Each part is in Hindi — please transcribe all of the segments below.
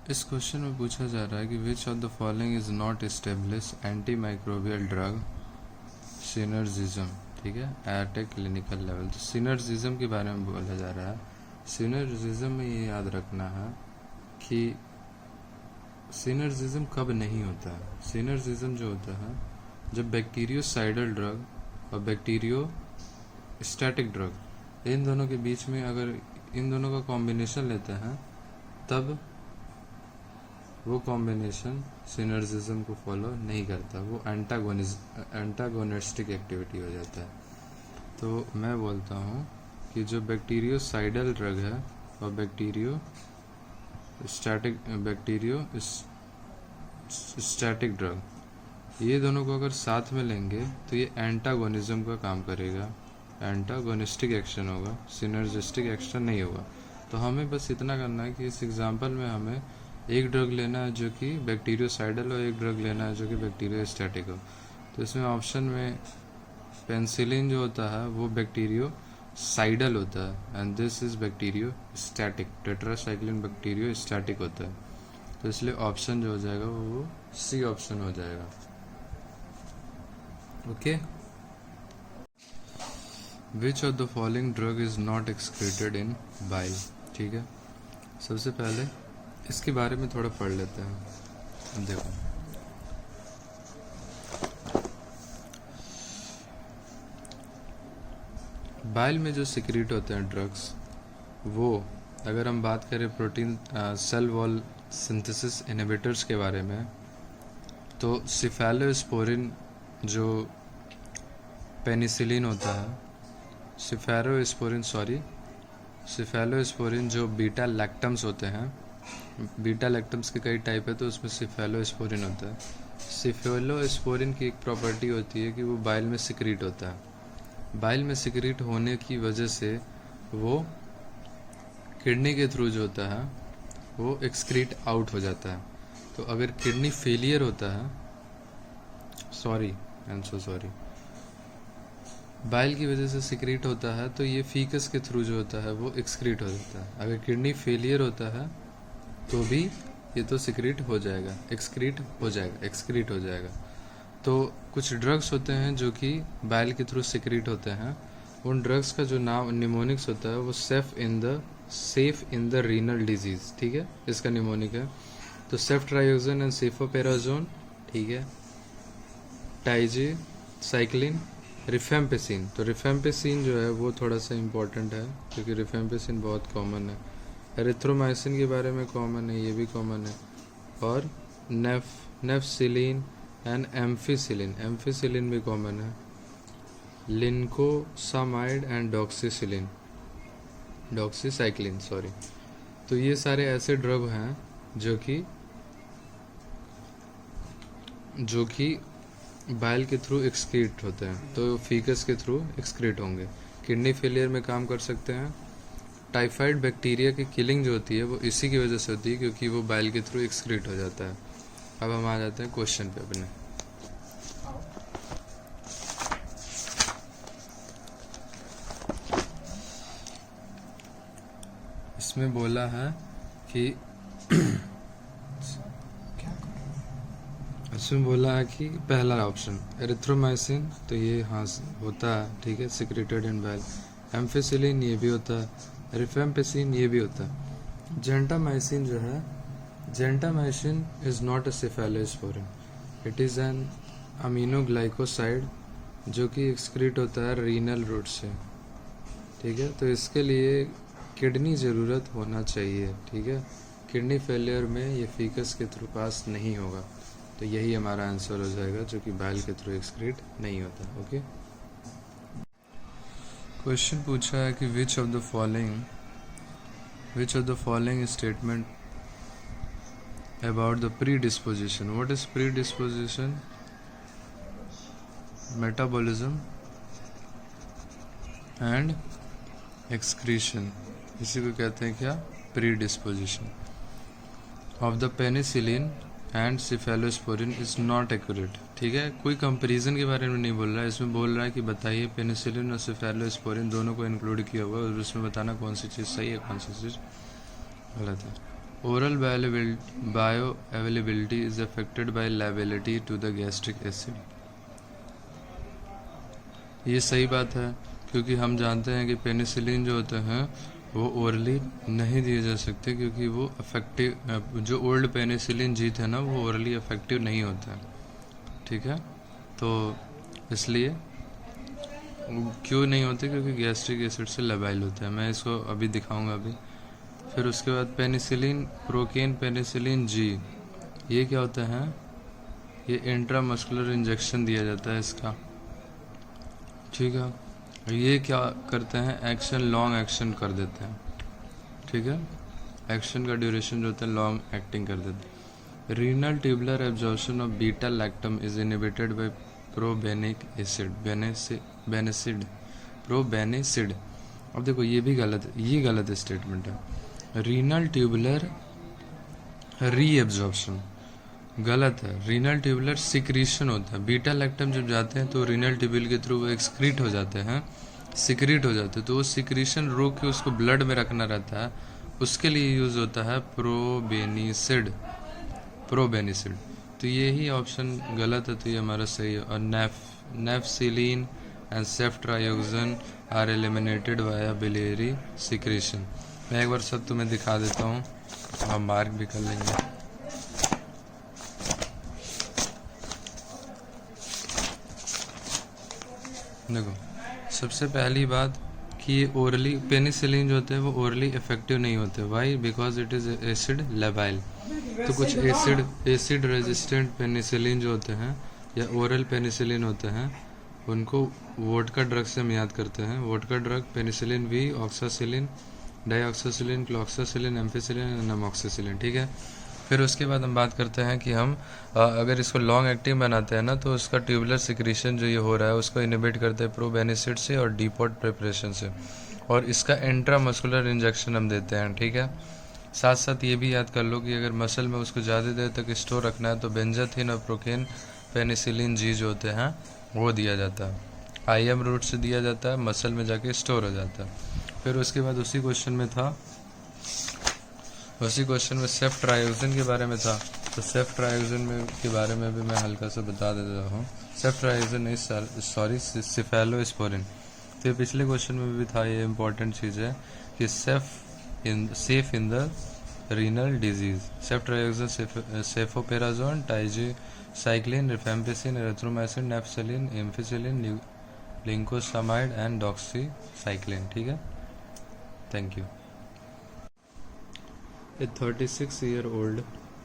इस क्वेश्चन में पूछा जा रहा है कि which of the following is not establish anti microbial drug synergism, ठीक है, एट ए क्लिनिकल लेवल। तो सिनर्जिज्म के बारे में बोला जा रहा है। सिनर्जिज्म में ये याद रखना है कि सिनर्जिज्म कब नहीं होता है। सिनर्जिज्म जो होता है जब बैक्टीरियोसाइडल ड्रग और बैक्टीरियोस्टैटिक ड्रग इन दोनों के बीच में अगर इन दोनों का कॉम्बिनेशन लेते हैं तब वो कॉम्बिनेशन सिनर्जिज्म को फॉलो नहीं करता, वो एंटागोनिस्टिक एक्टिविटी हो जाता है। तो मैं बोलता हूँ कि जो बैक्टीरियोसाइडल ड्रग है और बैक्टीरियोस्टैटिक ड्रग ये दोनों को अगर साथ में लेंगे तो ये एंटागोनिज्म का काम करेगा, एंटागोनिस्टिक एक्शन होगा, सिनर्जिस्टिक एक्शन नहीं होगा। तो हमें बस इतना करना है कि इस एग्जांपल में हमें एक ड्रग लेना है जो कि बैक्टीरियोसाइडल और एक ड्रग लेना है जो कि बैक्टीरियोस्टैटिक हो। तो इसमें ऑप्शन में पेनिसिलिन जो होता है वो बैक्टीरियोसाइडल होता है and this is bacteriostatic, tetracycline bacteriostatic होता है। तो इसलिए ऑप्शन जो हो जाएगा वो सी ऑप्शन हो जाएगा। Okay, which of the following drug is not excreted in bile, ठीक है। सबसे पहले इसके बारे में थोड़ा पढ़ लेते हैं। देखो, बाइल में जो सिक्रीट होते हैं ड्रग्स, वो अगर हम बात करें protein cell wall synthesis inhibitors के बारे में, तो सिफेलोस्पोरिन जो पेनिसिलिन होता है, सिफेलोस्पोरिन जो बीटा लैक्टम्स होते हैं, बीटा लैक्टम्स के कई टाइप है तो उसमें सिफेलोस्पोरिन होता है। सिफेलोस्पोरिन की एक प्रॉपर्टी होती है कि वो बाइल में सिक्रीट होता है। बाइल में सिक्रीट होने की वजह से वो किडनी के थ्रू जो होता है वो एक्सक्रीट आउट हो जाता है। तो अगर किडनी फेलियर होता है, बाइल की वजह से सिक्रीट होता है तो ये फीकस के थ्रू जो होता है वो एक्सक्रीट हो जाता है। अगर किडनी फेलियर होता है तो भी ये तो सिक्रीट हो जाएगा, एक्सक्रीट हो जाएगा। तो कुछ ड्रग्स होते हैं जो कि बाइल के थ्रू सिक्रीट होते हैं। उन ड्रग्स का जो नाम निमोनिक्स होता है वो safe in the renal disease, ठीक है, इसका निमोनिक है। तो सेफ्ट्राइजोन एंड सेफोपेराजोन, ठीक है, टाइजी साइक्लिन, रिफेम्पेसिन। तो रिफेम्पेसिन जो है वो थोड़ा सा इम्पोर्टेंट है क्योंकि रिफेम्पेसिन बहुत कॉमन है। एरिथ्रोमाइसिन के बारे में कॉमन है, ये भी कॉमन है। और नेफसिलिन एंड एम्फिसिलिन भी कॉमन है। लिंकोसामाइड एंड डॉक्सीसाइक्लिन। तो ये सारे ऐसे ड्रग हैं जो कि बाइल के थ्रू एक्सक्रीट होते हैं, तो फीकस के थ्रू एक्सक्रीट होंगे। किडनी फेलियर में काम कर सकते हैं। टाइफाइड बैक्टीरिया की किलिंग जो होती है वो इसी की वजह से होती है क्योंकि वो बाइल के थ्रू एक्सक्रीट हो जाता है। अब हम आ जाते हैं क्वेश्चन पे अपने। इसमें बोला है कि पहला ऑप्शन एरिथ्रोमाइसिन, तो ये हाँ होता है, ठीक है, सिक्रेटेड इन बाइल। एम्फिसिलिन ये भी होता है, रिफेम्पेसिन ये भी होता है। जेंटामाइसिन जो है, gentamicin is not a cephalosporin, it is an aminoglycoside जो कि एक्सक्रीट होता है रीनल रूट से, ठीक है। तो इसके लिए किडनी ज़रूरत होना चाहिए, ठीक है। किडनी फेलियर में ये फीकस के थ्रू पास नहीं होगा, तो यही हमारा आंसर हो जाएगा जो कि बाइल के थ्रू एक्सक्रीट नहीं होता। ओके, क्वेश्चन पूछा है कि which of the following statement about the pre disposition, what is pre disposition, metabolism and excretion, इसी को कहते हैं क्या, pre disposition of the penicillin and cephalosporin is not accurate, ठीक है। कोई कंपैरिजन के बारे में नहीं बोल रहा है, इसमें बोल रहा है कि बताइए पेनिसिलिन और सिफेलोस्पोरिन दोनों को इंक्लूड किया हुआ है और उसमें बताना कौन सी चीज़ सही है कौन सी चीज़ गलत है। Oral bioavailability is affected by lability to the gastric acid. ये सही बात है, क्योंकि हम जानते हैं कि पेनिसिलिन जो होते हैं वो ओरली नहीं दिए जा सकते, क्योंकि वो अफेक्टिव, जो ओल्ड पेनिसिलिन जी थे ना वो ओरली अफेक्टिव नहीं होता है। ठीक है, तो इसलिए क्यों नहीं होते, क्योंकि गैस्ट्रिक एसिड से लबाइल होता है। मैं इसको अभी दिखाऊंगा अभी। फिर उसके बाद पेनिसिलिन प्रोकेन पेनिसिलिन जी, ये क्या होता है, ये इंट्रामस्कुलर इंजेक्शन दिया जाता है इसका। ठीक है, ये क्या करते हैं, एक्शन लॉन्ग एक्शन कर देते हैं। ठीक है, एक्शन का ड्यूरेशन जो होता है लॉन्ग एक्टिंग कर देते हैं। Renal tubular absorption of beta lactam is inhibited by probenic acid benecid probenecid. अब देखो ये भी गलत है, ये गलत स्टेटमेंट है। रीनल ट्यूबुलर रीएब्जॉर्प्शन गलत है। रीनल ट्यूबुलर सिक्रीशन होता है। बीटा लैक्टम जब जाते हैं तो रीनल ट्यूब्यूल के थ्रू वो एक्सक्रीट हो जाते हैं, सिक्रीट हो जाते हैं, तो वो सिक्रीशन रोक के उसको ब्लड में रखना रहता है, उसके लिए यूज होता है प्रोबेनिसिड। तो यही ऑप्शन गलत है, तो ये हमारा सही है। और nafcillin and ceftriaxone are eliminated via biliary secretion. मैं एक बार सब तुम्हें दिखा देता हूँ, आप मार्क भी कर लेंगे। देखो, सबसे पहली बात कि ये ओरली पेनिसिलिन जो होते हैं वो ओरली इफेक्टिव नहीं होते। Why? Because it is acid labile. तो कुछ एसिड रेजिस्टेंट पेनिसिलिन जो होते हैं या ओरल पेनिसिलिन होते हैं, उनको वोडका ड्रग से हम याद करते हैं। Vodka drug penicillin V, oxacillin, dioxacillin, cloxacillin, ampicillin, amoxicillin. ठीक है, फिर उसके बाद हम बात करते हैं कि हम अगर इसको लॉन्ग एक्टिंग बनाते हैं ना, तो उसका ट्यूबुलर सिक्रीशन जो ये हो रहा है उसको इनिबिट करते हैं प्रोबेनिसिड से और डीपोट प्रिपरेशन से, और इसका इंट्रामस्कुलर इंजेक्शन हम देते हैं। ठीक है, साथ साथ ये भी याद कर लो कि अगर मसल में उसको ज़्यादा देर तक स्टोर रखना है तो बेंजाथिन और प्रोकेन पेनिसिलिन जी जो होते हैं वो दिया जाता है, IM रूट से दिया जाता है, मसल में जाके स्टोर हो जाता है। फिर उसके बाद उसी क्वेश्चन में सेफ्ट्रायोक्सिन के बारे में था, तो सेफ्ट्रायोक्सिन में के बारे में भी मैं हल्का सा बता देता हूँ। सेफ्ट्रायोक्सिन नहीं, सॉरी, सिफेलोस्पोरिन। तो ये पिछले क्वेश्चन में भी था, ये इंपॉर्टेंट चीज़ है कि safe in the renal disease. Ceftriaxone cefoperazone, tigecycline, rifampicin, erythromycin, nafcillin, ampicillin, lincosamide and doxycycline. ठीक है, thank you. A 36-year-old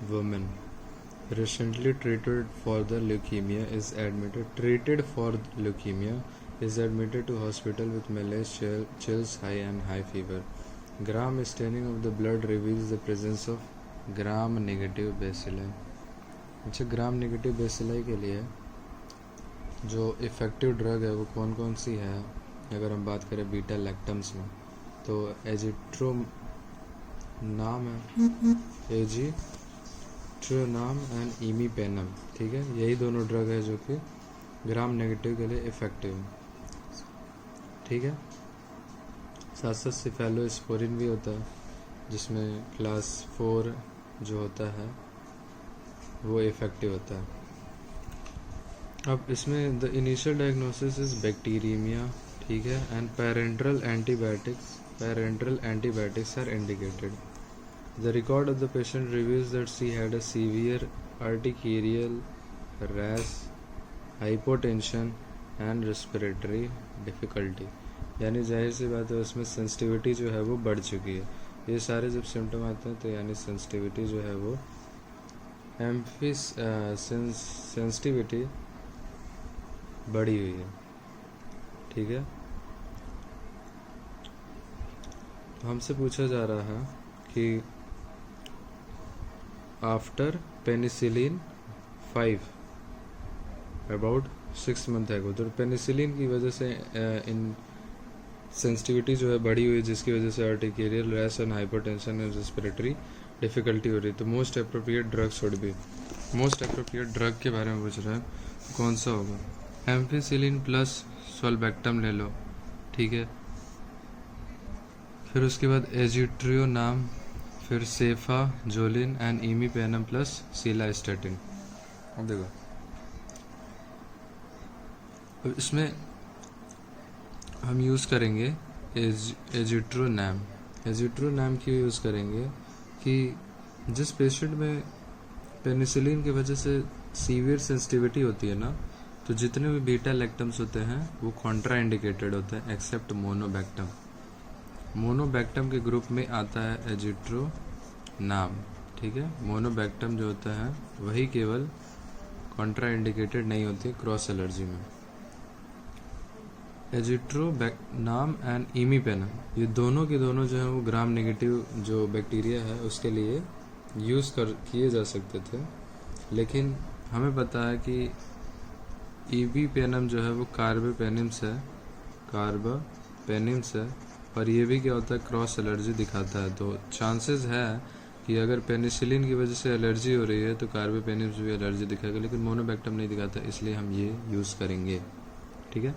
woman recently treated for leukemia is admitted to hospital with malaise, chills, high fever. Gram staining of the blood reveals the presence of gram-negative bacilli. अच्छा, ग्राम नेगेटिव बेसिलाई के लिए जो इफ़ेक्टिव ड्रग है वो कौन कौन सी है? अगर हम बात करें बीटा लैक्टम्स में, तो नाम है एजिट्रोनाम एंड इमीपेनम। ठीक है, यही दोनों ड्रग है जो कि ग्राम नेगेटिव के लिए इफेक्टिव है। ठीक है, साथ साथ सिफेलोस्पोरिन भी होता है जिसमें क्लास 4 जो होता है वो इफेक्टिव होता है। अब इसमें the initial diagnosis is bacteraemia. ठीक है, and parental antibiotics are indicated. The record of the patient reveals that she had a severe urticarial rash, hypotension and respiratory difficulty. यानी जाहिर सी बात है उसमें सेंसिटिविटी जो है वो बढ़ चुकी है। ये सारे जब सिम्टम आते हैं तो यानी सेंसिटिविटी जो है वो सेंसिटिविटी बढ़ी हुई है। ठीक है, हमसे पूछा जा रहा है कि आफ्टर पेनिसिलिन 5 अबाउट 6 मंथ एगो, तो पेनिसिलिन की वजह से इन सेंसिटिविटी जो है बढ़ी हुई, जिसकी वजह से urticarial rash and hypertension and respiratory difficulty हो रही है। तो most appropriate drug should be, most appropriate drug के बारे में पूछ रहा है कौन सा होगा? एम्फिसिलिन प्लस सोल्बेक्टम ले लो। ठीक है, फिर उसके बाद एजिट्रियोनाम फिर सेफा जोलिन एंड इमीपेनम प्लस सीलास्टेटिन। अब देखो, अब इसमें हम यूज़ करेंगे एजिट्रोनैम। एजिट्रोनैम क्यों यूज़ करेंगे कि जिस पेशेंट में पेनिसिलिन की वजह से सीवियर सेंसिटिविटी होती है ना, तो जितने भी बीटा लैक्टम्स होते हैं वो कॉन्ट्रा इंडिकेटेड होते हैं एक्सेप्ट मोनोबैक्टम। मोनोबैक्टम के ग्रुप में आता है एजिट्रोनाम, ठीक है। मोनोबैक्टम जो होता है वही केवल कॉन्ट्रा इंडिकेटेड नहीं होती क्रॉस एलर्जी में। एजिट्रोनाम एंड इमीपेनम, ये दोनों के दोनों जो है वो ग्राम नेगेटिव जो बैक्टीरिया है उसके लिए यूज़ किए जा सकते थे, लेकिन हमें पता है कि इमीपेनम जो है वो कार्बापेनिम्स है, और ये भी क्या होता है, क्रॉस एलर्जी दिखाता है। तो चांसेस है कि अगर पेनिसिलिन की वजह से एलर्जी हो रही है तो कार्बापेनिम्स भी एलर्जी दिखाएगा, लेकिन मोनोबैक्टम नहीं दिखाता, इसलिए हम ये यूज़ करेंगे, ठीक है।